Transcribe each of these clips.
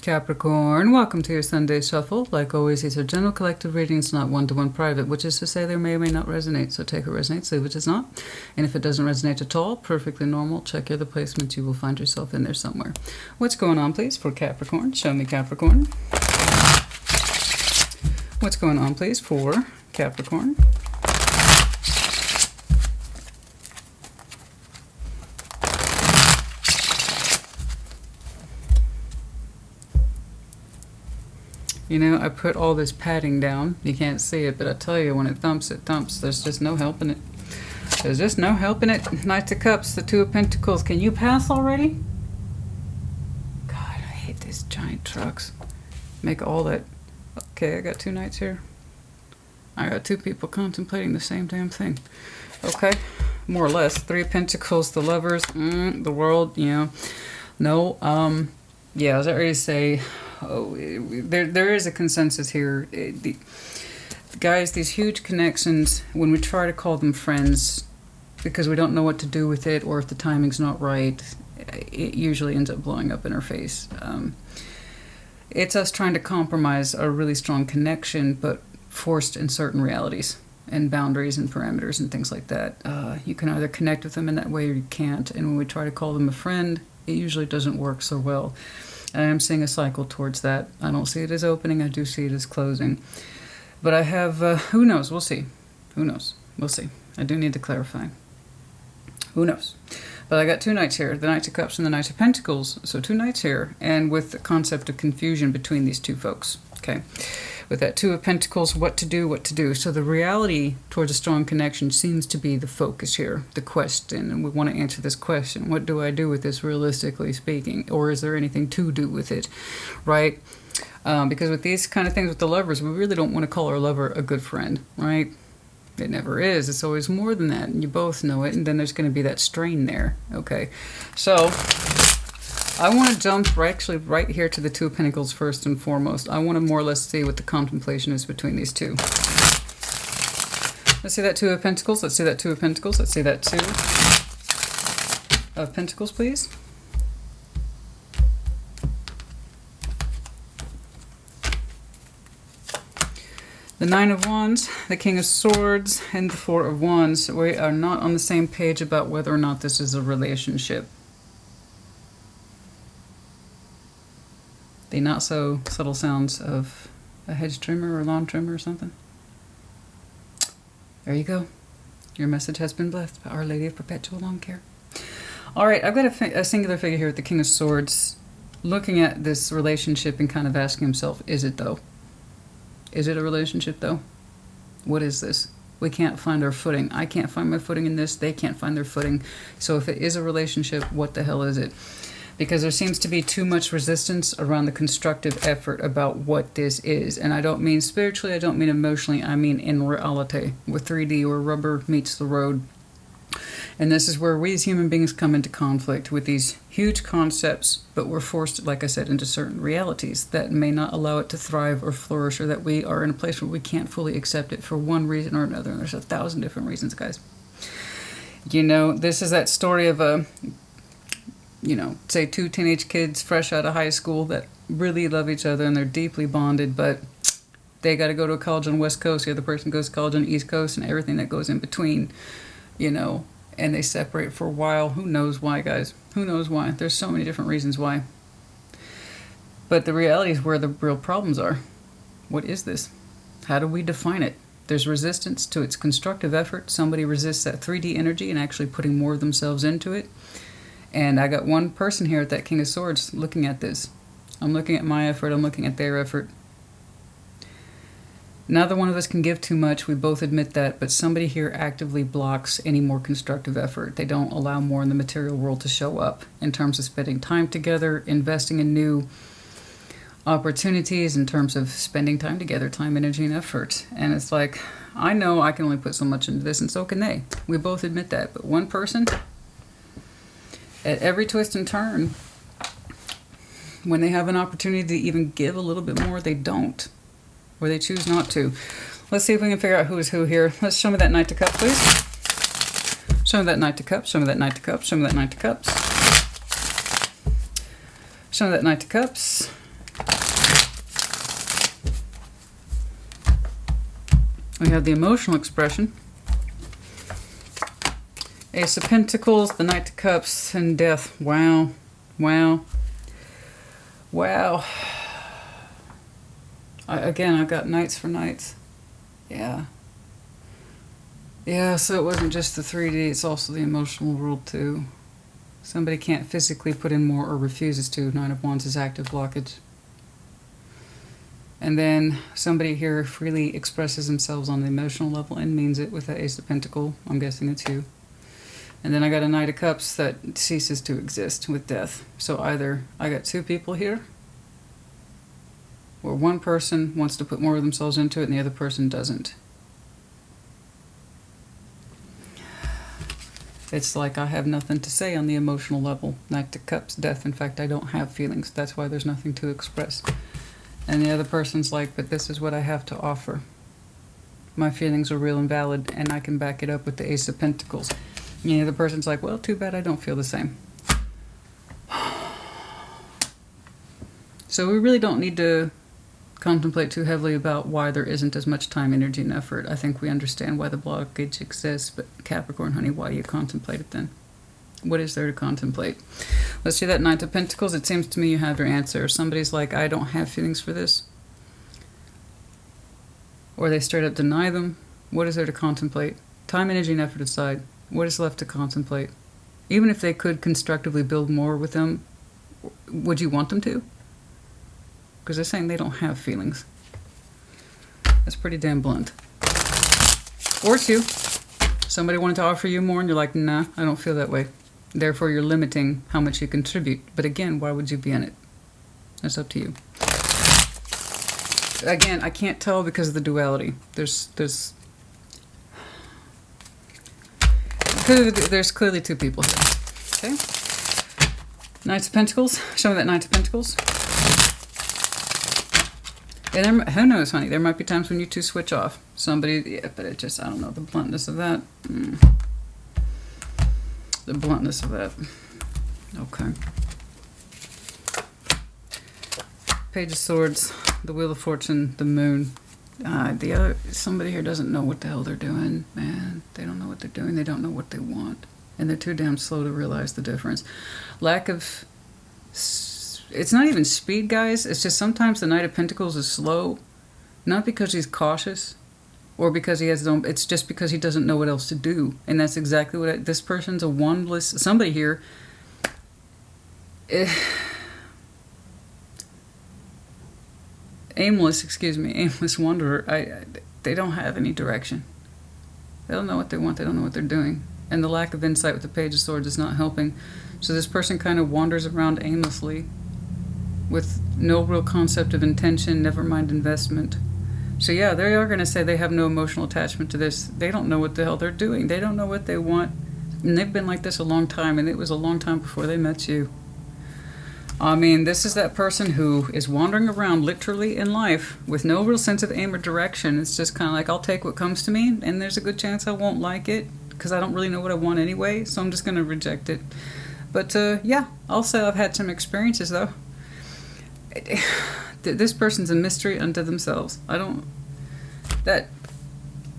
Capricorn, welcome to your Sunday Shuffle. Like always, these are general collective readings, not one-to-one private, which is to say they may or may not resonate. So take what resonates, leave what does not. And if it doesn't resonate at all, perfectly normal. Check your other placements. You will find yourself in there somewhere. What's going on, please, for Capricorn? Show me Capricorn. What's going on, please, for Capricorn? You know, I put all this padding down. You can't see it, but I tell you, when it thumps, it thumps. There's just no helping it. There's just no helping it. Knight of Cups, the Two of Pentacles. Can you pass already? God, I hate these giant trucks. Make all that... Okay, I got two knights here. I got two people contemplating the same damn thing. Okay, more or less. Three of Pentacles, the Lovers, the World, yeah. No, yeah, as I already say... Oh, there is a consensus here. Guys, these huge connections, when we try to call them friends, because we don't know what to do with it, or if the timing's not right, it usually ends up blowing up in our face. It's us trying to compromise a really strong connection, but forced in certain realities and boundaries and parameters and things like that. You can either connect with them in that way or you can't. And when we try to call them a friend, it usually doesn't work so well. I am seeing a cycle towards that. I don't see it as opening. I do see it as closing. But I have, who knows? We'll see. Who knows? We'll see. I do need to clarify. Who knows? But I got two knights here, the Knight of Cups and the Knight of Pentacles. So two knights here, and with the concept of confusion between these two folks. Okay. With that Two of Pentacles, what to do, what to do. So the reality towards a strong connection seems to be the focus here, the question. And we want to answer this question. What do I do with this, realistically speaking? Or is there anything to do with it, right? Because with these kind of things with the Lovers, we really don't want to call our lover a good friend, right? It never is. It's always more than that. And you both know it. And then there's going to be that strain there. Okay. So... I want to jump right here to the Two of Pentacles first and foremost. I want to more or less see what the contemplation is between these two. Let's see that Two of Pentacles. Let's see that Two of Pentacles. Let's see that Two of Pentacles, please. The Nine of Wands, the King of Swords, and the Four of Wands. We are not on the same page about whether or not this is a relationship. The not so subtle sounds of a hedge trimmer or lawn trimmer or something. There you go. Your message has been blessed by Our Lady of Perpetual Lawn Care. All right, I've got a singular figure here with the King of Swords looking at this relationship and kind of asking himself, is it though? Is it a relationship though? What is this? We can't find our footing. I can't find my footing in this. They can't find their footing. So if it is a relationship, what the hell is it? Because there seems to be too much resistance around the constructive effort about what this is. And I don't mean spiritually, I don't mean emotionally, I mean in reality, with 3D, where rubber meets the road. And this is where we as human beings come into conflict with these huge concepts, but we're forced, like I said, into certain realities that may not allow it to thrive or flourish, or that we are in a place where we can't fully accept it for one reason or another. And there's 1,000 different reasons, guys. You know, this is that story of a... you know, say two teenage kids fresh out of high school that really love each other and they're deeply bonded, but they got to go to a college on the West Coast, the other person goes to college on the East Coast, and everything that goes in between, you know, and they separate for a while. Who knows why, guys? Who knows why? There's so many different reasons why. But the reality is where the real problems are. What is this? How do we define it? There's resistance to its constructive effort. Somebody resists that 3D energy and actually putting more of themselves into it. And I got one person here at that King of Swords looking at this. I'm looking at my effort. I'm looking at their effort. Neither one of us can give too much. We both admit that. But somebody here actively blocks any more constructive effort. They don't allow more in the material world to show up in terms of spending time together, investing in new opportunities, in terms of spending time together, time, energy, and effort. And it's like, I know I can only put so much into this, and so can they. We both admit that. But one person... at every twist and turn, when they have an opportunity to even give a little bit more, they don't. Or they choose not to. Let's see if we can figure out who is who here. Let's show me that Knight of Cups, please. Show me that Knight of Cups. Show me that Knight of Cups. Show me that Knight of Cups. Show me that Knight of Cups. We have the emotional expression. Ace of Pentacles, the Knight of Cups, and Death. Wow. Wow. Wow. Again, I've got Knights for Knights. Yeah. Yeah, so it wasn't just the 3D, it's also the emotional world too. Somebody can't physically put in more or refuses to. Nine of Wands is active blockage. And then somebody here freely expresses themselves on the emotional level and means it with the Ace of Pentacles. I'm guessing it's you. And then I got a Knight of Cups that ceases to exist with Death. So either I got two people here, or one person wants to put more of themselves into it and the other person doesn't. It's like I have nothing to say on the emotional level. Knight of Cups, Death. In fact, I don't have feelings. That's why there's nothing to express. And the other person's like, but this is what I have to offer. My feelings are real and valid, and I can back it up with the Ace of Pentacles. And the other person's like, well, too bad I don't feel the same. So we really don't need to contemplate too heavily about why there isn't as much time, energy, and effort. I think we understand why the blockage exists, but Capricorn, honey, why do you contemplate it then? What is there to contemplate? Let's see that Knight of Pentacles. It seems to me you have your answer. Somebody's like, I don't have feelings for this. Or they straight up deny them. What is there to contemplate? Time, energy, and effort aside, what is left to contemplate? Even if they could constructively build more with them, would you want them to? Because they're saying they don't have feelings. That's pretty damn blunt. Or two. Somebody wanted to offer you more and you're like, nah, I don't feel that way. Therefore, you're limiting how much you contribute. But again, why would you be in it? That's up to you. Again, I can't tell because of the duality. There's clearly two people here. Okay? Knights of Pentacles. Show me that Knight of Pentacles. And who knows, honey? There might be times when you two switch off. Somebody, yeah, but it just, I don't know, the bluntness of that. The bluntness of that. Okay. Page of Swords, the Wheel of Fortune, the Moon. Somebody here doesn't know what the hell they're doing, man. They don't know what they're doing. They don't know what they want. And they're too damn slow to realize the difference. Lack of... It's not even speed, guys. It's just sometimes the Knight of Pentacles is slow. Not because he's cautious or because he has his own... It's just because he doesn't know what else to do. And that's exactly what... This person's a wandless... Somebody here... aimless wanderer. They don't have any direction. They don't know what they want. They don't know what they're doing. And the lack of insight with the Page of Swords is not helping. So this person kind of wanders around aimlessly with no real concept of intention, never mind investment. So yeah, they are going to say they have no emotional attachment to this. They don't know what the hell they're doing. They don't know what they want. And they've been like this a long time, and it was a long time before they met you. I mean, this is that person who is wandering around literally in life with no real sense of aim or direction. It's just kind of like, I'll take what comes to me, and there's a good chance I won't like it because I don't really know what I want anyway, so I'm just going to reject it. But yeah, I'll say I've had some experiences, though. This person's a mystery unto themselves.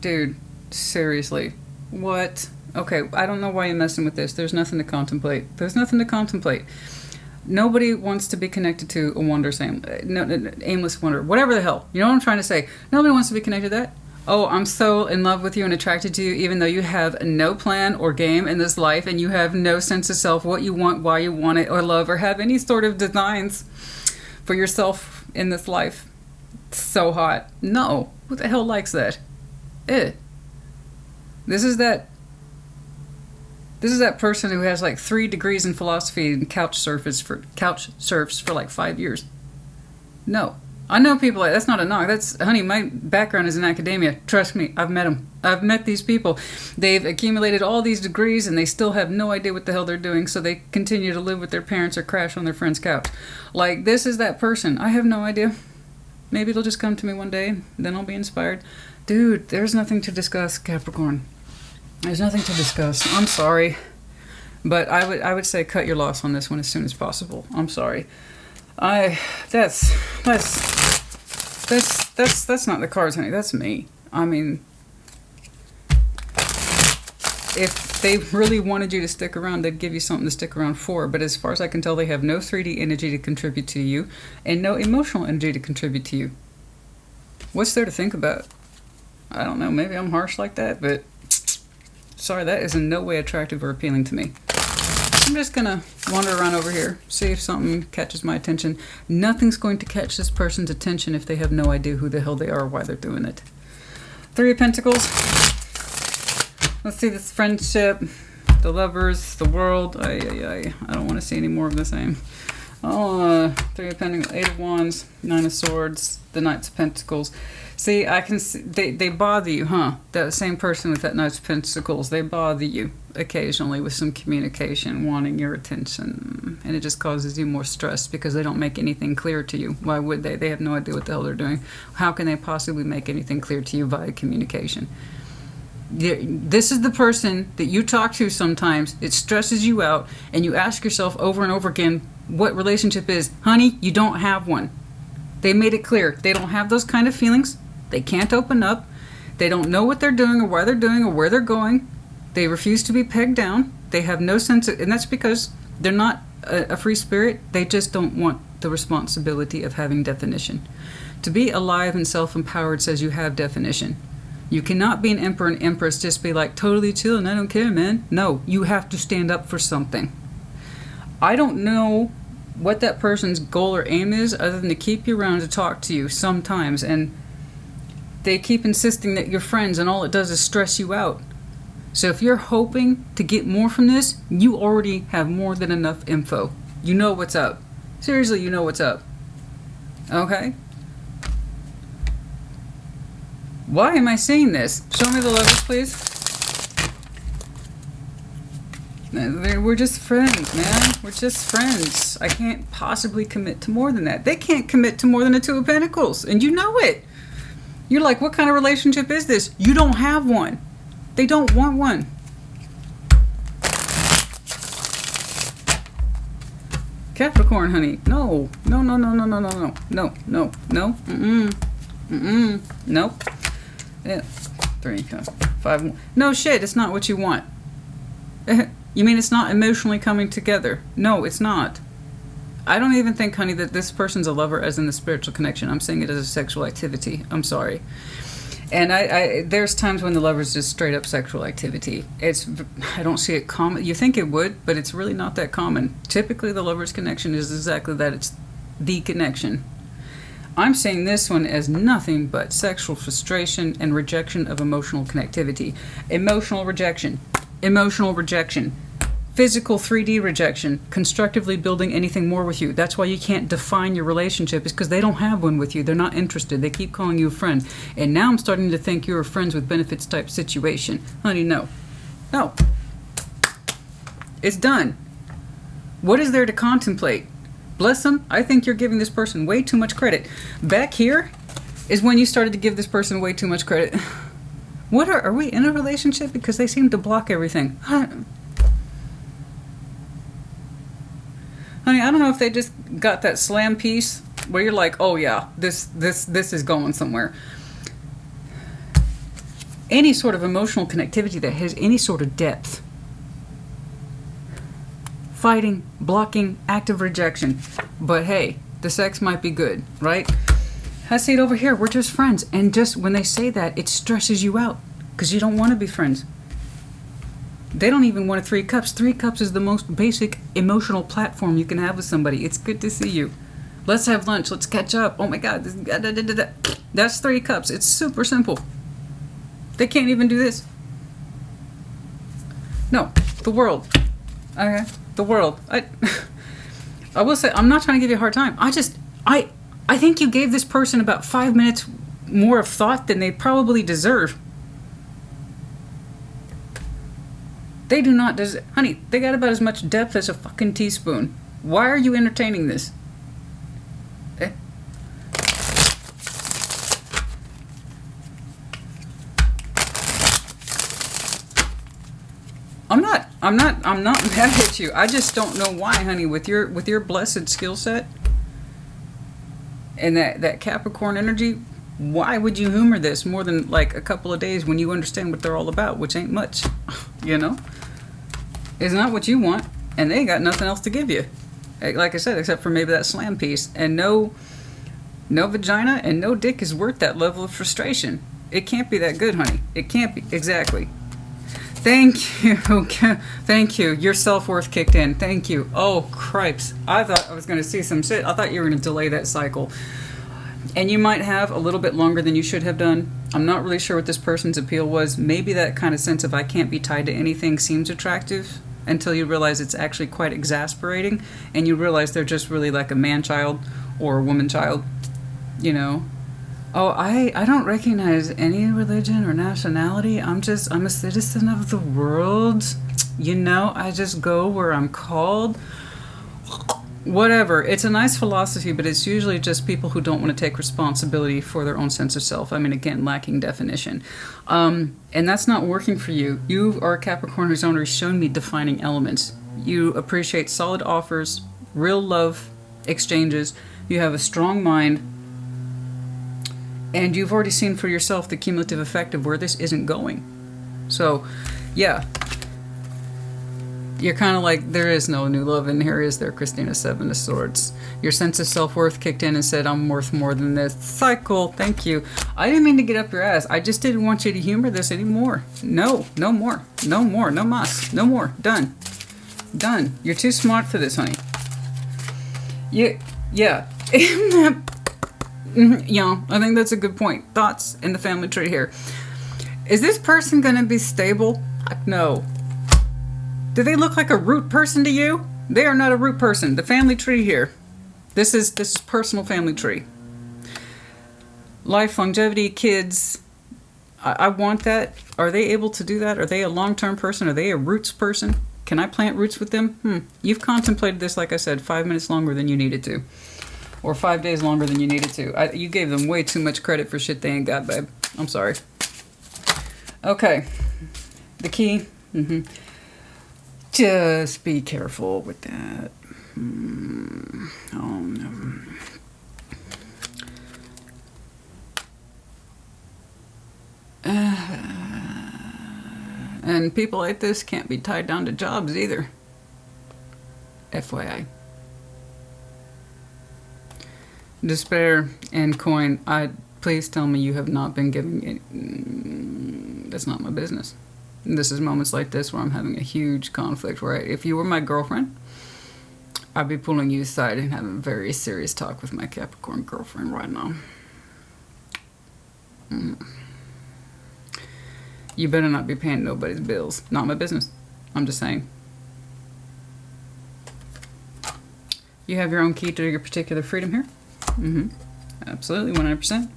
Dude, seriously. What? Okay, I don't know why you're messing with this. There's nothing to contemplate. There's nothing to contemplate. Nobody wants to be connected to a aimless wanderer. Whatever the hell. You know what I'm trying to say? Nobody wants to be connected to that. Oh, I'm so in love with you and attracted to you, even though you have no plan or game in this life and you have no sense of self, what you want, why you want it, or love, or have any sort of designs for yourself in this life. It's so hot. No. Who the hell likes that? This is that person who has like 3 degrees in philosophy and couch surfs for like 5 years. No. I know people like, that's not a knock. Honey, my background is in academia. Trust me, I've met them. I've met these people. They've accumulated all these degrees and they still have no idea what the hell they're doing, so they continue to live with their parents or crash on their friend's couch. Like, this is that person. I have no idea. Maybe it'll just come to me one day, and then I'll be inspired. Dude, there's nothing to discuss, Capricorn. There's nothing to discuss. I'm sorry. But I would say cut your loss on this one as soon as possible. I'm sorry. That's not the cards, honey. That's me. I mean, if they really wanted you to stick around, they'd give you something to stick around for. But as far as I can tell, they have no 3D energy to contribute to you and no emotional energy to contribute to you. What's there to think about? I don't know. Maybe I'm harsh like that, but sorry, that is in no way attractive or appealing to me. I'm just going to wander around over here, see if something catches my attention. Nothing's going to catch this person's attention if they have no idea who the hell they are or why they're doing it. 3 of Pentacles. Let's see this friendship, the lovers, the world. I don't want to see any more of the same. Oh, 3 of Pentacles, 8 of Wands, 9 of Swords, the Knights of Pentacles. See, I can see, they bother you, huh? That same person with that Knights of Pentacles, they bother you occasionally with some communication, wanting your attention. And it just causes you more stress because they don't make anything clear to you. Why would they? They have no idea what the hell they're doing. How can they possibly make anything clear to you via communication? This is the person that you talk to sometimes. It stresses you out, and you ask yourself over and over again what relationship is. Honey, you don't have one. They made it clear. They don't have those kind of feelings. They can't open up. They don't know what they're doing or why they're doing or where they're going. They refuse to be pegged down. They have no sense of, and that's because they're not a free spirit. They just don't want the responsibility of having definition. To be alive and self-empowered says you have definition. You cannot be an emperor and empress, just be like totally chill and I don't care, man. No, you have to stand up for something. I don't know what that person's goal or aim is other than to keep you around to talk to you sometimes, and they keep insisting that you're friends, and all it does is stress you out. So if you're hoping to get more from this, you already have more than enough info. You know what's up. Seriously, you know what's up. Okay? Why am I saying this? Show me the Lovers, please. We're just friends, man. We're just friends. I can't possibly commit to more than that. They can't commit to more than a 2 of Pentacles, and you know it. You're like, what kind of relationship is this? You don't have one. They don't want one. Capricorn, honey. No. No, no, no, no, no, no, no. No, no, no. Nope. Yeah. 3, 5. No shit, it's not what you want. You mean it's not emotionally coming together? No, it's not. I don't even think, honey, that this person's a lover as in the spiritual connection. I'm saying it as a sexual activity. I'm sorry. And there's times when the lover's just straight up sexual activity. I don't see it common. You think it would, but it's really not that common. Typically, the lover's connection is exactly that. It's the connection. I'm saying this one as nothing but sexual frustration and rejection of emotional connectivity. Emotional rejection. Emotional rejection. Physical 3D rejection. Constructively building anything more with you. That's why you can't define your relationship, is because they don't have one with you. They're not interested. They keep calling you a friend. And now I'm starting to think you're a friends with benefits type situation. Honey, no. No. It's done. What is there to contemplate? Bless them. I think you're giving this person way too much credit. Back here is when you started to give this person way too much credit. What are we in a relationship? Because they seem to block everything. Honey, I don't know if they just got that slam piece where you're like, oh yeah, this is going somewhere. Any sort of emotional connectivity that has any sort of depth. Fighting, blocking, active rejection. But hey, the sex might be good, right? I see it over here. We're just friends. And just when they say that, it stresses you out because you don't want to be friends. They don't even want a 3 cups. 3 cups is the most basic emotional platform you can have with somebody. It's good to see you. Let's have lunch. Let's catch up. Oh my God. That's 3 cups. It's super simple. They can't even do this. No, the world. Okay, the world. I will say, I'm not trying to give you a hard time. I think you gave this person about 5 minutes more of thought than they probably deserve. They do not deserve... Honey, they got about as much depth as a fucking teaspoon. Why are you entertaining this? Eh? I'm not mad at you. I just don't know why, honey, with your blessed skill set and that Capricorn energy, Why would you humor this more than like a couple of days when you understand what they're all about, which ain't much, you know? It's not what you want, and they got nothing else to give you. Like I said, except for maybe that slam piece. And no vagina and no dick is worth that level of frustration. It can't be that good, honey. It can't be. Exactly. Thank you. Thank you. Your self-worth kicked in. Thank you. Oh, cripes. I thought I was going to see some shit. I thought you were going to delay that cycle. And you might have a little bit longer than you should have done. I'm not really sure what this person's appeal was. Maybe that kind of sense of I can't be tied to anything seems attractive until you realize it's actually quite exasperating. And you realize they're just really like a man-child or a woman-child, you know. Oh, I don't recognize any religion or nationality. I'm a citizen of the world. You know, I just go where I'm called. Whatever. It's a nice philosophy, but it's usually just people who don't want to take responsibility for their own sense of self. I mean, again, lacking definition. And that's not working for you. You are a Capricorn who's already shown me defining elements. You appreciate solid offers, real love exchanges. You have a strong mind. And you've already seen for yourself the cumulative effect of where this isn't going. So, yeah. You're kind of like, there is no new love, and here is there, Christina, 7 of Swords. Your sense of self-worth kicked in and said, I'm worth more than this. Cycle, thank you. I didn't mean to get up your ass. I just didn't want you to humor this anymore. No more. No more. No mas. No more. Done. Done. You're too smart for this, honey. Yeah. Yeah, I think that's a good point. Thoughts in the family tree here. Is this person going to be stable? No. Do they look like a root person to you? They are not a root person. The family tree here. This is personal family tree. Life, longevity, kids. I want that. Are they able to do that? Are they a long-term person? Are they a roots person? Can I plant roots with them? You've contemplated this, like I said, 5 minutes longer than you needed to. Or 5 days longer than you needed to. You gave them way too much credit for shit they ain't got, babe. I'm sorry. Okay. The key. Just be careful with that. Oh, no. And people like this can't be tied down to jobs either. FYI. Despair and coin. Please tell me you have not been giving it. That's not my business. This is moments like this where I'm having a huge conflict. Where if you were my girlfriend, I'd be pulling you aside and having a very serious talk with my Capricorn girlfriend right now. You better not be paying nobody's bills. Not my business. I'm just saying. You have your own key to your particular freedom here. Absolutely, 100%.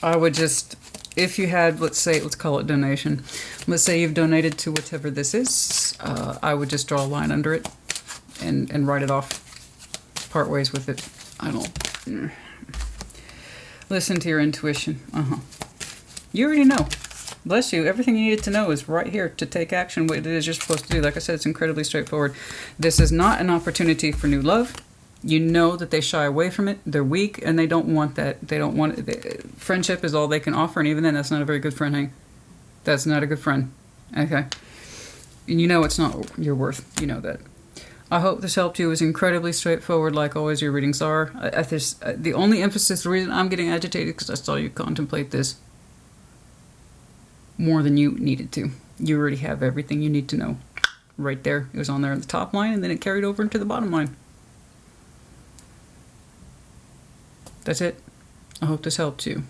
I would just, if you had, let's call it donation. Let's say you've donated to whatever this is. I would just draw a line under it and write it off. Part ways with it. I don't. Listen to your intuition. You already know. Bless you. Everything you needed to know is right here to take action. What it is you're supposed to do. Like I said, it's incredibly straightforward. This is not an opportunity for new love. You know that they shy away from it. They're weak, and they don't want that. They don't want it. Friendship is all they can offer, and even then, that's not a very good friend, hey? That's not a good friend. Okay? And you know it's not your worth. You know that. I hope this helped you. It was incredibly straightforward, like always your readings are. The only emphasis, the reason I'm getting agitated, because I saw you contemplate this more than you needed to. You already have everything you need to know. Right there. It was on there in the top line, and then it carried over into the bottom line. That's it. I hope this helped you.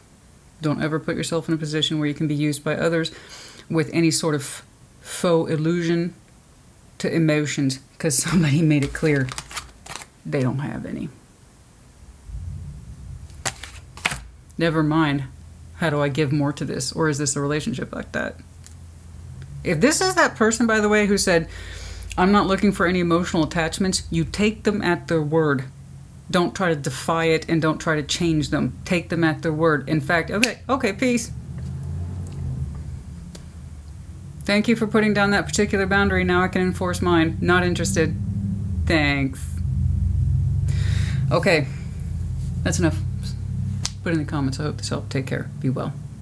Don't ever put yourself in a position where you can be used by others with any sort of faux illusion to emotions, because somebody made it clear they don't have any. Never mind, how do I give more to this? Or is this a relationship like that? If this is that person, by the way, who said, I'm not looking for any emotional attachments, you take them at their word. Don't try to defy it, and don't try to change them. Take them at their word. In fact, okay, peace. Thank you for putting down that particular boundary. Now I can enforce mine. Not interested. Thanks. Okay. That's enough. Put in the comments. I hope this helped. Take care. Be well.